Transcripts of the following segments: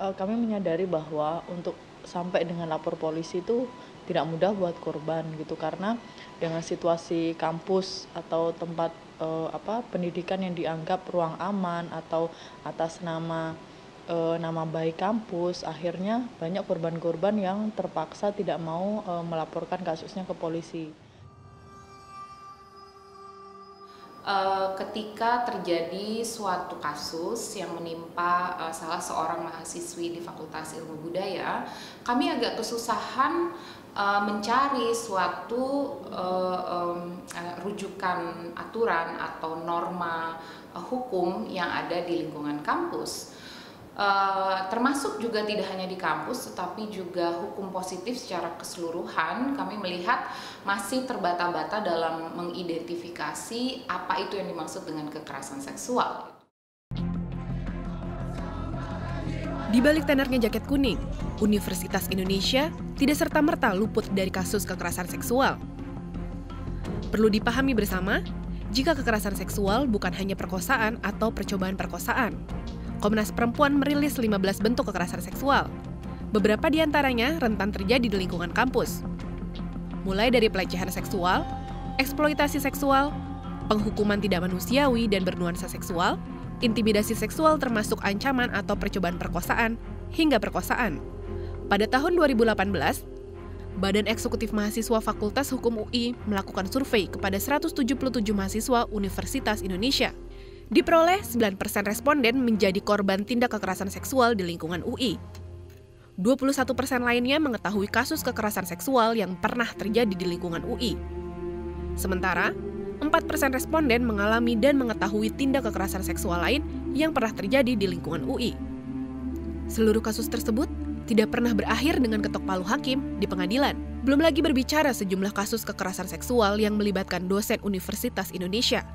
Kami menyadari bahwa untuk sampai dengan lapor polisi itu tidak mudah buat korban gitu, karena dengan situasi kampus atau tempat, pendidikan yang dianggap ruang aman atau atas nama baik kampus, akhirnya banyak korban-korban yang terpaksa tidak mau, melaporkan kasusnya ke polisi. Ketika terjadi suatu kasus yang menimpa salah seorang mahasiswi di Fakultas Ilmu Budaya, kami agak kesusahan mencari suatu rujukan aturan atau norma hukum yang ada di lingkungan kampus. Termasuk juga tidak hanya di kampus, tetapi juga hukum positif secara keseluruhan. Kami melihat masih terbata-bata dalam mengidentifikasi apa itu yang dimaksud dengan kekerasan seksual. Di balik tenarnya jaket kuning, Universitas Indonesia tidak serta-merta luput dari kasus kekerasan seksual. Perlu dipahami bersama, jika kekerasan seksual bukan hanya perkosaan atau percobaan perkosaan. Komnas Perempuan merilis 15 bentuk kekerasan seksual. Beberapa di antaranya rentan terjadi di lingkungan kampus. Mulai dari pelecehan seksual, eksploitasi seksual, penghukuman tidak manusiawi dan bernuansa seksual, intimidasi seksual termasuk ancaman atau percobaan perkosaan, hingga perkosaan. Pada tahun 2018, Badan Eksekutif Mahasiswa Fakultas Hukum UI melakukan survei kepada 177 mahasiswa Universitas Indonesia. Diperoleh 9% responden menjadi korban tindak kekerasan seksual di lingkungan UI. 21% lainnya mengetahui kasus kekerasan seksual yang pernah terjadi di lingkungan UI. Sementara, 4% responden mengalami dan mengetahui tindak kekerasan seksual lain yang pernah terjadi di lingkungan UI. Seluruh kasus tersebut tidak pernah berakhir dengan ketok palu hakim di pengadilan. Belum lagi berbicara sejumlah kasus kekerasan seksual yang melibatkan dosen Universitas Indonesia,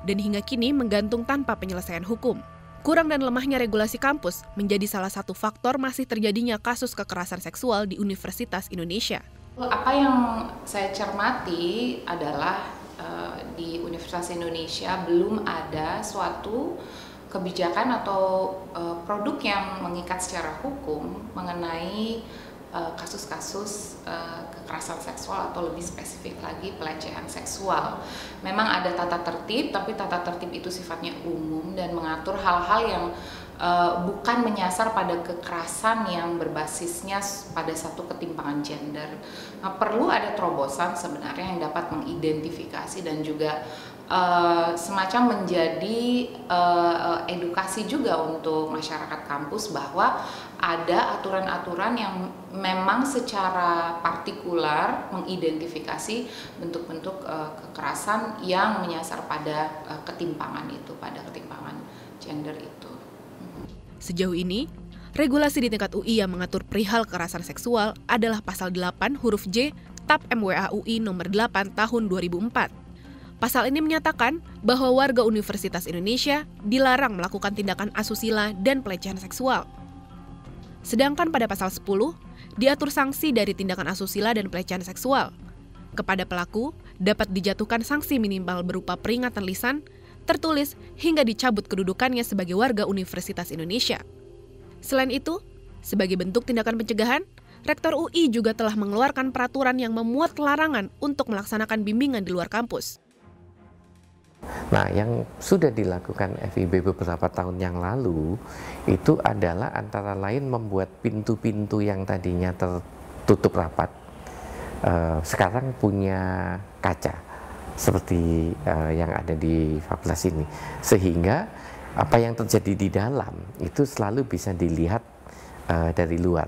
dan hingga kini menggantung tanpa penyelesaian hukum. Kurang dan lemahnya regulasi kampus menjadi salah satu faktor masih terjadinya kasus kekerasan seksual di Universitas Indonesia. Apa yang saya cermati adalah di Universitas Indonesia belum ada suatu kebijakan atau produk yang mengikat secara hukum mengenai kasus-kasus kekerasan seksual atau lebih spesifik lagi pelecehan seksual. Memang ada tata tertib, tapi tata tertib itu sifatnya umum dan mengatur hal-hal yang bukan menyasar pada kekerasan yang berbasisnya pada satu ketimpangan gender. Nah, perlu ada terobosan sebenarnya yang dapat mengidentifikasi dan juga semacam menjadi edukasi juga untuk masyarakat kampus bahwa ada aturan-aturan yang memang secara partikular mengidentifikasi bentuk-bentuk kekerasan yang menyasar pada ketimpangan itu, pada ketimpangan gender itu. Sejauh ini, regulasi di tingkat UI yang mengatur perihal kekerasan seksual adalah Pasal 8 huruf J TAP MWA UI nomor 8 tahun 2004. Pasal ini menyatakan bahwa warga Universitas Indonesia dilarang melakukan tindakan asusila dan pelecehan seksual. Sedangkan pada pasal 10, diatur sanksi dari tindakan asusila dan pelecehan seksual. Kepada pelaku, dapat dijatuhkan sanksi minimal berupa peringatan lisan, tertulis, hingga dicabut kedudukannya sebagai warga Universitas Indonesia. Selain itu, sebagai bentuk tindakan pencegahan, Rektor UI juga telah mengeluarkan peraturan yang memuat larangan untuk melaksanakan bimbingan di luar kampus. Nah, yang sudah dilakukan FIB beberapa tahun yang lalu itu adalah antara lain membuat pintu-pintu yang tadinya tertutup rapat sekarang punya kaca seperti yang ada di fakultas ini, sehingga apa yang terjadi di dalam itu selalu bisa dilihat dari luar.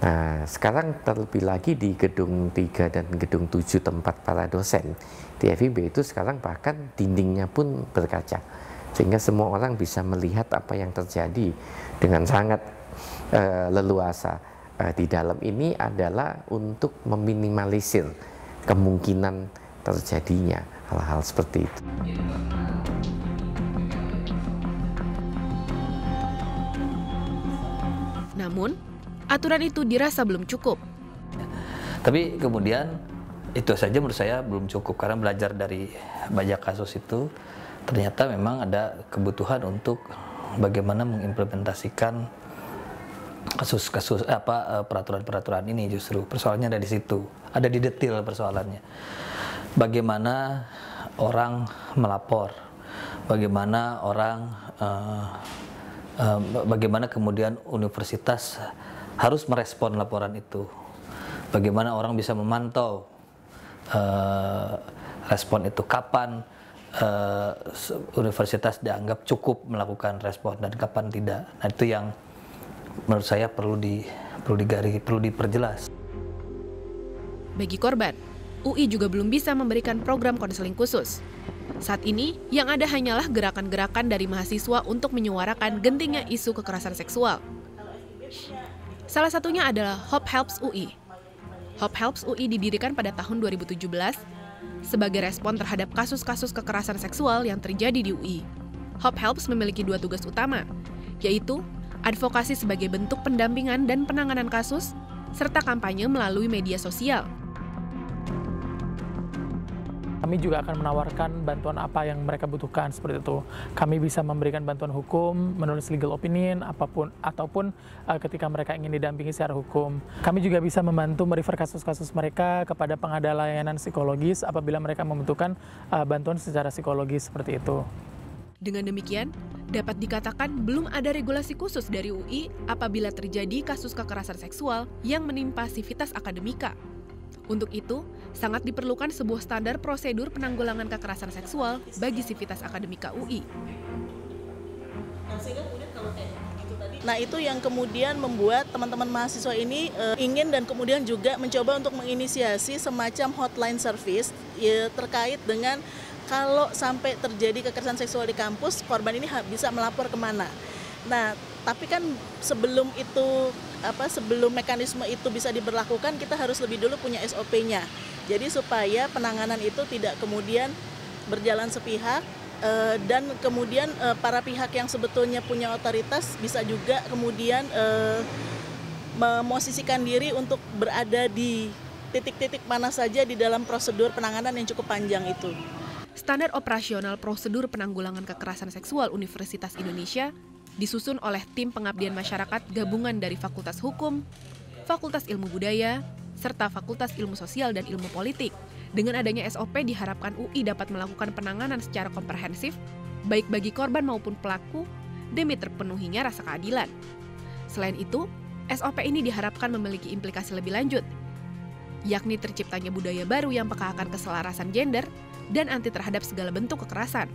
Nah, sekarang terlebih lagi di gedung 3 dan gedung 7 tempat para dosen di FIB itu sekarang bahkan dindingnya pun berkaca, sehingga semua orang bisa melihat apa yang terjadi dengan sangat leluasa. Di dalam ini adalah untuk meminimalisir kemungkinan terjadinya hal-hal seperti itu. Namun, aturan itu dirasa belum cukup. Tapi kemudian itu saja menurut saya belum cukup, karena belajar dari banyak kasus itu ternyata memang ada kebutuhan untuk bagaimana mengimplementasikan kasus-kasus peraturan-peraturan ini, justru persoalannya ada di situ, ada di detail persoalannya. Bagaimana orang melapor, bagaimana bagaimana kemudian universitas harus merespon laporan itu, bagaimana orang bisa memantau respon itu, kapan universitas dianggap cukup melakukan respon dan kapan tidak. Nah, itu yang menurut saya perlu diperjelas. Bagi korban, UI juga belum bisa memberikan program konseling khusus. Saat ini, yang ada hanyalah gerakan-gerakan dari mahasiswa untuk menyuarakan gentingnya isu kekerasan seksual. Salah satunya adalah Hope Helps UI. Hope Helps UI didirikan pada tahun 2017 sebagai respon terhadap kasus-kasus kekerasan seksual yang terjadi di UI. Hope Helps memiliki 2 tugas utama, yaitu advokasi sebagai bentuk pendampingan dan penanganan kasus, serta kampanye melalui media sosial. Kami juga akan menawarkan bantuan apa yang mereka butuhkan, seperti itu. Kami bisa memberikan bantuan hukum, menulis legal opinion, ataupun ketika mereka ingin didampingi secara hukum. Kami juga bisa membantu merefer kasus-kasus mereka kepada pengada layanan psikologis apabila mereka membutuhkan bantuan secara psikologis, seperti itu. Dengan demikian, dapat dikatakan belum ada regulasi khusus dari UI apabila terjadi kasus kekerasan seksual yang menimpa Civitas Akademika. Untuk itu, sangat diperlukan sebuah standar prosedur penanggulangan kekerasan seksual bagi Civitas Akademika UI. Nah, itu yang kemudian membuat teman-teman mahasiswa ini ingin dan kemudian juga mencoba untuk menginisiasi semacam hotline service terkait dengan kalau sampai terjadi kekerasan seksual di kampus, korban ini bisa melapor kemana. Nah, tapi kan sebelum mekanisme itu bisa diberlakukan, kita harus lebih dulu punya SOP-nya. Jadi supaya penanganan itu tidak kemudian berjalan sepihak, dan kemudian para pihak yang sebetulnya punya otoritas bisa juga kemudian memosisikan diri untuk berada di titik-titik mana saja di dalam prosedur penanganan yang cukup panjang itu. Standar operasional prosedur penanggulangan kekerasan seksual Universitas Indonesia disusun oleh tim pengabdian masyarakat gabungan dari Fakultas Hukum, Fakultas Ilmu Budaya, serta Fakultas Ilmu Sosial dan Ilmu Politik. Dengan adanya SOP diharapkan UI dapat melakukan penanganan secara komprehensif, baik bagi korban maupun pelaku, demi terpenuhinya rasa keadilan. Selain itu, SOP ini diharapkan memiliki implikasi lebih lanjut, yakni terciptanya budaya baru yang peka akan keselarasan gender dan anti terhadap segala bentuk kekerasan.